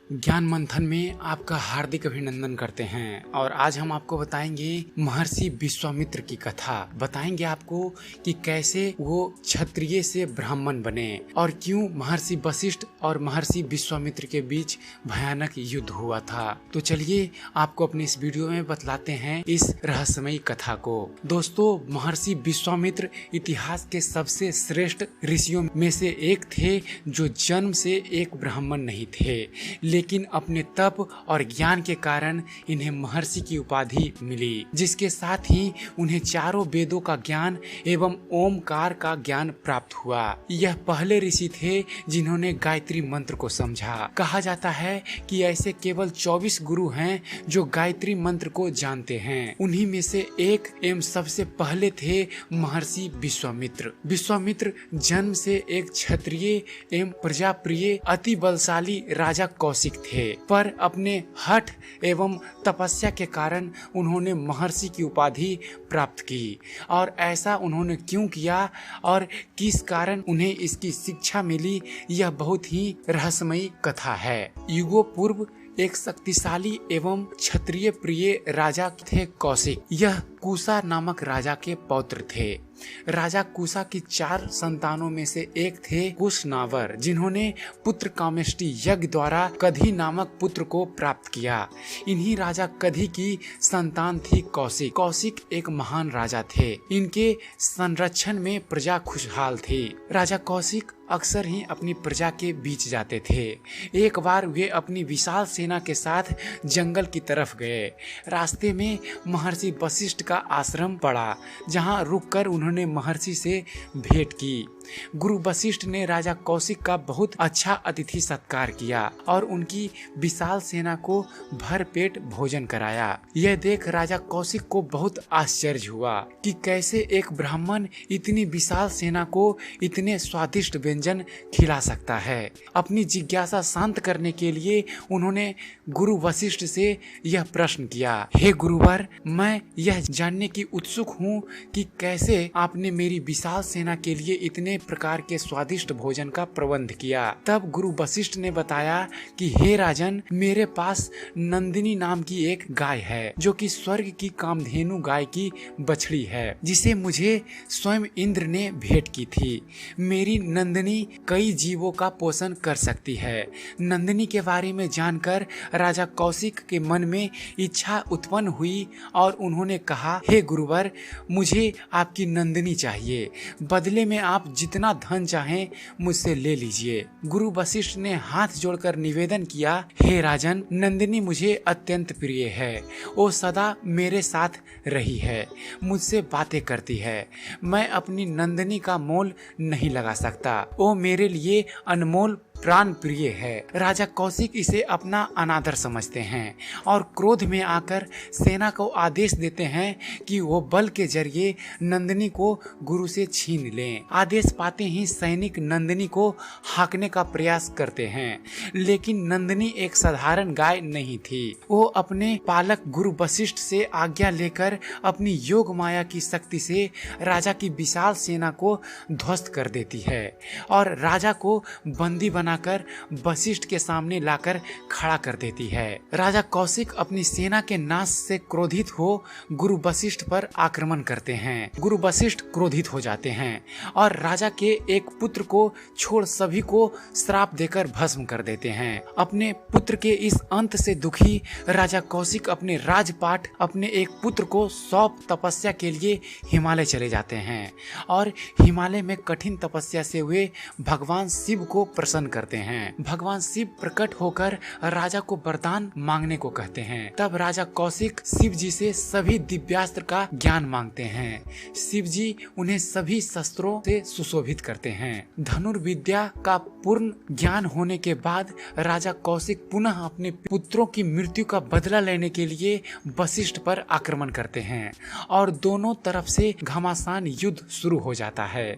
ज्ञान मंथन में आपका हार्दिक अभिनंदन करते हैं। और आज हम आपको बताएंगे महर्षि विश्वामित्र की कथा। बताएंगे आपको कि कैसे वो क्षत्रिय से ब्राह्मण बने और क्यों महर्षि वशिष्ठ और महर्षि विश्वामित्र के बीच भयानक युद्ध हुआ था। तो चलिए आपको अपने इस वीडियो में बतलाते हैं इस रहस्यमयी कथा को। दोस्तों, महर्षि विश्वामित्र इतिहास के सबसे श्रेष्ठ ऋषियों में से एक थे जो जन्म से एक ब्राह्मण नहीं थे, लेकिन अपने तप और ज्ञान के कारण इन्हें महर्षि की उपाधि मिली, जिसके साथ ही उन्हें चारों वेदों का ज्ञान एवं ओमकार का ज्ञान प्राप्त हुआ। यह पहले ऋषि थे जिन्होंने गायत्री मंत्र को समझा। कहा जाता है कि ऐसे केवल 24 गुरु हैं जो गायत्री मंत्र को जानते हैं। उन्हीं में से एक एवं सबसे पहले थे महर्षि विश्वामित्र। विश्वामित्र जन्म से एक क्षत्रिय एवं प्रजाप्रिय अति बलशाली राजा कौशिक थे, पर अपने हठ एवं तपस्या के कारण उन्होंने महर्षि की उपाधि प्राप्त की। और ऐसा उन्होंने क्यों किया और किस कारण उन्हें इसकी शिक्षा मिली, यह बहुत ही रहस्यमयी कथा है। युगों पूर्व एक शक्तिशाली एवं क्षत्रिय प्रिय राजा थे कौशिक। यह कुशा नामक राजा के पौत्र थे। राजा कुशा की 4 संतानों में से एक थे कुशनावर, जिन्होंने पुत्र कामेष्टि यज्ञ द्वारा कधी नामक पुत्र को प्राप्त किया। इन्हीं राजा कधी की संतान थी कौशिक। कौशिक एक महान राजा थे। इनके संरक्षण में प्रजा खुशहाल थी। राजा कौशिक अक्सर ही अपनी प्रजा के बीच जाते थे। एक बार वे अपनी विशाल सेना के साथ जंगल की तरफ गए। रास्ते में महर्षि वशिष्ठ का आश्रम पड़ा, जहां रुककर उन्होंने महर्षि से भेंट की। गुरु वशिष्ठ ने राजा कौशिक का बहुत अच्छा अतिथि सत्कार किया और उनकी विशाल सेना को भरपेट भोजन कराया। यह देख राजा कौशिक को बहुत आश्चर्य हुआ कि कैसे एक ब्राह्मण इतनी विशाल सेना को इतने स्वादिष्ट व्यंजन खिला सकता है। अपनी जिज्ञासा शांत करने के लिए उन्होंने गुरु वशिष्ठ से यह प्रश्न किया, हे गुरुवर, मैं यह जानने की उत्सुक हूँ कि कैसे आपने मेरी विशाल सेना के लिए इतने प्रकार के स्वादिष्ट भोजन का प्रबंध किया। तब गुरु वशिष्ठ ने बताया कि हे राजन, मेरे पास नंदिनी नाम की एक गाय है, जो कि स्वर्ग की कामधेनु गाय की बछड़ी है, जिसे मुझे स्वयं इंद्र ने भेंट की थी। मेरी नंदिनी कई जीवों का पोषण कर सकती है। नंदिनी के बारे में जानकर राजा कौशिक के मन में इच्छा उत्पन्न हुई और उन्होंने कहा, हे गुरुवर, मुझे आपकी नंदिनी चाहिए। बदले में आप जितना धन चाहें मुझसे ले लीजिए। गुरु वशिष्ठ ने हाथ जोड़कर निवेदन किया, हे राजन, नंदिनी मुझे अत्यंत प्रिय है। वो सदा मेरे साथ रही है, मुझसे बातें करती है। मैं अपनी नंदिनी का मोल नहीं लगा सकता। वो मेरे लिए अनमोल प्राण प्रिय है। राजा कौशिक इसे अपना अनादर समझते हैं और क्रोध में आकर सेना को आदेश देते हैं कि वो बल के जरिए नंदिनी को गुरु से छीन लें। आदेश पाते ही सैनिक नंदिनी को हाँकने का प्रयास करते हैं, लेकिन नंदिनी एक साधारण गाय नहीं थी। वो अपने पालक गुरु वशिष्ठ से आज्ञा लेकर अपनी योग माया की शक्ति से राजा की विशाल सेना को ध्वस्त कर देती है और राजा को बंदी बनाकर वशिष्ठ के सामने लाकर खड़ा कर देती है। राजा कौशिक अपनी सेना के नाश से क्रोधित हो गुरु वशिष्ठ पर आक्रमण करते हैं। गुरु वशिष्ठ क्रोधित हो जाते हैं और राजा के एक पुत्र को छोड़ सभी को श्राप देकर भस्म कर देते हैं। अपने पुत्र के इस अंत से दुखी राजा कौशिक अपने राजपाट अपने एक पुत्र को सौंप तपस्या के लिए हिमालय चले जाते हैं और हिमालय में कठिन तपस्या से वे भगवान शिव को प्रसन्न करते हैं। भगवान शिव प्रकट होकर राजा को वरदान मांगने को कहते हैं। तब राजा कौशिक शिव जी से सभी दिव्यास्त्र का ज्ञान मांगते हैं। शिव जी उन्हें सभी शस्त्रों से सुशोभित करते हैं। धनुर्विद्या का पूर्ण ज्ञान होने के बाद राजा कौशिक पुनः अपने पुत्रों की मृत्यु का बदला लेने के लिए वशिष्ठ पर आक्रमण करते हैं और दोनों तरफ से घमासान युद्ध शुरू हो जाता है।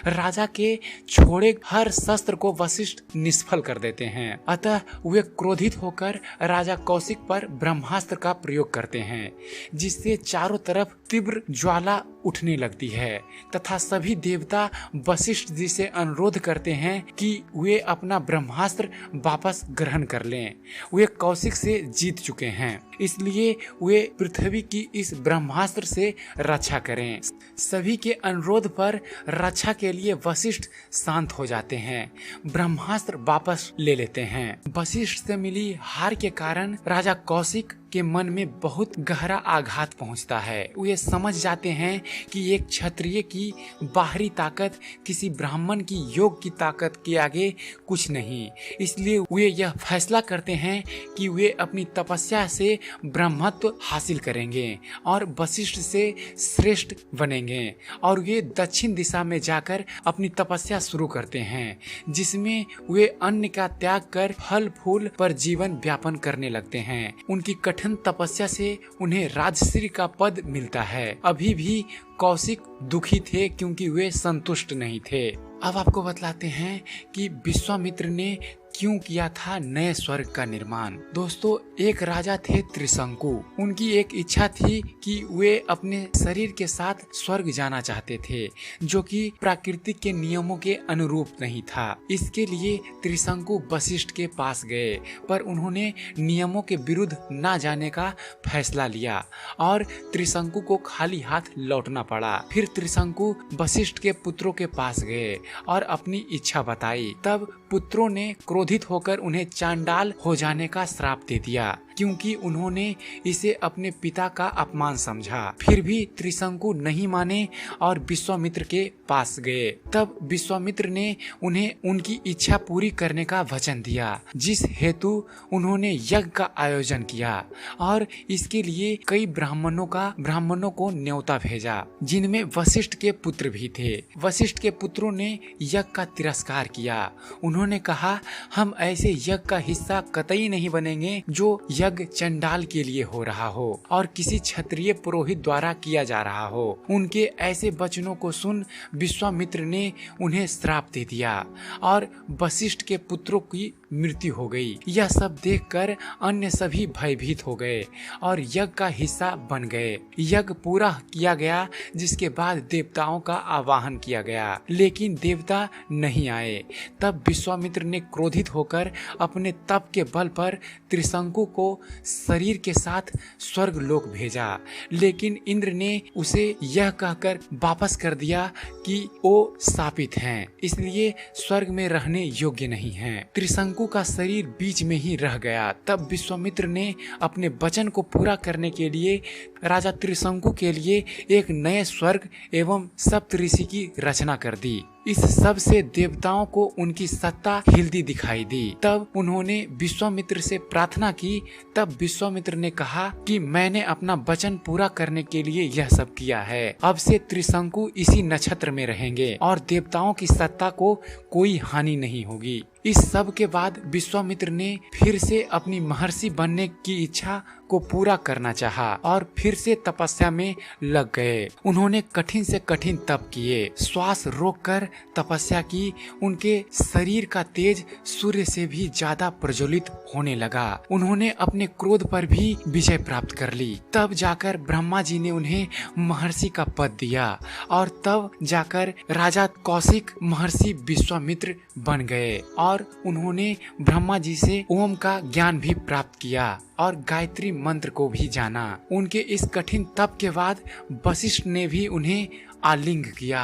राजा के छोड़े हर शस्त्र को वशिष्ठ निष्फल कर देते हैं। अतः वे क्रोधित होकर राजा कौशिक पर ब्रह्मास्त्र का प्रयोग करते हैं, जिससे चारों तरफ तीव्र ज्वाला उठने लगती है तथा सभी देवता वशिष्ठ जी से अनुरोध करते हैं कि वे अपना ब्रह्मास्त्र वापस ग्रहण कर लें। वे कौशिक से जीत चुके हैं, इसलिए वे पृथ्वी की इस ब्रह्मास्त्र से रक्षा करें। सभी के अनुरोध पर रक्षा के लिए वशिष्ठ शांत हो जाते हैं, ब्रह्मास्त्र वापस ले लेते हैं। वशिष्ठ से मिली हार के कारण राजा कौशिक के मन में बहुत गहरा आघात पहुंचता है। वे समझ जाते हैं कि एक क्षत्रिय की बाहरी ताकत किसी ब्राह्मण की योग की ताकत के आगे कुछ नहीं। इसलिए वे यह फैसला करते हैं कि वे अपनी तपस्या से ब्रह्मत्व हासिल करेंगे और वशिष्ठ से श्रेष्ठ बनेंगे। और वे दक्षिण दिशा में जाकर अपनी तपस्या शुरू करते हैं, जिसमें वे अन्न का त्याग कर फल फूल पर जीवन व्यापन करने लगते हैं। उनकी कठिन तपस्या से उन्हें राजश्री का पद मिलता है। अभी भी कौशिक दुखी थे क्योंकि वे संतुष्ट नहीं थे। अब आपको बतलाते हैं कि विश्वामित्र ने क्यों किया था नए स्वर्ग का निर्माण। दोस्तों, एक राजा थे त्रिशंकु। उनकी एक इच्छा थी कि वे अपने शरीर के साथ स्वर्ग जाना चाहते थे, जो कि प्राकृतिक के नियमों के अनुरूप नहीं था। इसके लिए त्रिशंकु वशिष्ठ के पास गए, पर उन्होंने नियमों के विरुद्ध न जाने का फैसला लिया और त्रिशंकु को खाली हाथ लौटना पड़ा। फिर त्रिशंकु वशिष्ठ के पुत्रों के पास गए और अपनी इच्छा बताई। तब पुत्रों ने क्रोधित होकर उन्हें चांडाल हो जाने का श्राप दे दिया, क्योंकि उन्होंने इसे अपने पिता का अपमान समझा। फिर भी त्रिशंकु नहीं माने और विश्वामित्र के पास गए। तब विश्वामित्र ने उन्हें उनकी इच्छा पूरी करने का वचन दिया, जिस हेतु उन्होंने यज्ञ का आयोजन किया और इसके लिए कई ब्राह्मणों को न्योता भेजा, जिनमें वशिष्ठ के पुत्र भी थे। वशिष्ठ के पुत्रों ने यज्ञ का तिरस्कार किया। उन्होंने कहा, हम ऐसे यज्ञ का हिस्सा कतई नहीं बनेंगे जो यज्ञ चंडाल के लिए हो रहा हो और किसी क्षत्रिय पुरोहित द्वारा किया जा रहा हो। उनके ऐसे वचनों को सुन विश्वामित्र ने उन्हें श्राप दे दिया और वशिष्ठ के पुत्रों की मृत्यु हो गई। यह सब देखकर अन्य सभी भयभीत हो गए और यज्ञ का हिस्सा बन गए। यज्ञ पूरा किया गया, जिसके बाद देवताओं का आवाहन किया गया, लेकिन देवता नहीं आए। तब विश्वामित्र ने क्रोधित होकर अपने तप के बल पर त्रिशंकु को शरीर के साथ स्वर्ग लोक भेजा, लेकिन इंद्र ने उसे यह कहकर वापस कर दिया कि वो शापित हैं, इसलिए स्वर्ग में रहने योग्य नहीं हैं। त्रिशंकु का शरीर बीच में ही रह गया। तब विश्वामित्र ने अपने वचन को पूरा करने के लिए राजा त्रिशंकु के लिए एक नए स्वर्ग एवं सप्तऋषि की रचना कर दी। इस सब से देवताओं को उनकी सत्ता हिलती दिखाई दी। तब उन्होंने विश्वामित्र से प्रार्थना की। तब विश्वामित्र ने कहा कि मैंने अपना वचन पूरा करने के लिए यह सब किया है। अब से त्रिशंकु इसी नक्षत्र में रहेंगे और देवताओं की सत्ता को कोई हानि नहीं होगी। इस सब के बाद विश्वामित्र ने फिर से अपनी महर्षि बनने की इच्छा को पूरा करना चाहा और फिर से तपस्या में लग गए। उन्होंने कठिन से कठिन तप किए, श्वास रोककर तपस्या की। उनके शरीर का तेज सूर्य से भी ज्यादा प्रज्वलित होने लगा। उन्होंने अपने क्रोध पर भी विजय प्राप्त कर ली। तब जाकर ब्रह्मा जी ने उन्हें महर्षि का पद दिया और तब जाकर राजा कौशिक महर्षि विश्वामित्र बन गए और उन्होंने ब्रह्मा जी से ओम का ज्ञान भी प्राप्त किया और गायत्री मंत्र को भी जाना। उनके इस कठिन तप के बाद वशिष्ठ ने भी उन्हें आलिंग किया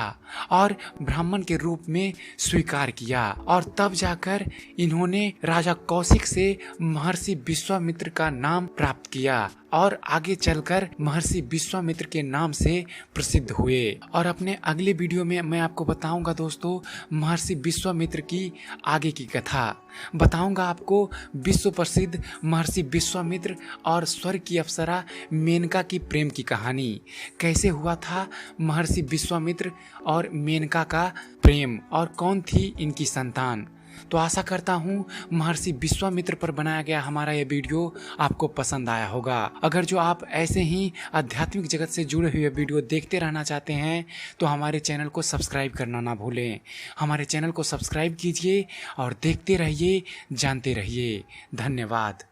और ब्राह्मण के रूप में स्वीकार किया और तब जाकर इन्होंने राजा कौशिक से महर्षि विश्वामित्र का नाम प्राप्त किया और आगे चलकर महर्षि विश्वामित्र के नाम से प्रसिद्ध हुए। और अपने अगले वीडियो में मैं आपको बताऊंगा दोस्तों महर्षि विश्वामित्र की आगे की कथा। बताऊंगा आपको विश्व प्रसिद्ध महर्षि विश्वामित्र और स्वर्ग की अप्सरा मेनका की प्रेम की कहानी। कैसे हुआ था महर्षि विश्वामित्र और मेनका का प्रेम और कौन थी इनकी संतान। तो आशा करता हूँ महर्षि विश्वामित्र पर बनाया गया हमारा यह वीडियो आपको पसंद आया होगा। अगर जो आप ऐसे ही आध्यात्मिक जगत से जुड़े हुए वीडियो देखते रहना चाहते हैं तो हमारे चैनल को सब्सक्राइब करना ना भूलें। हमारे चैनल को सब्सक्राइब कीजिए और देखते रहिए, जानते रहिए। धन्यवाद।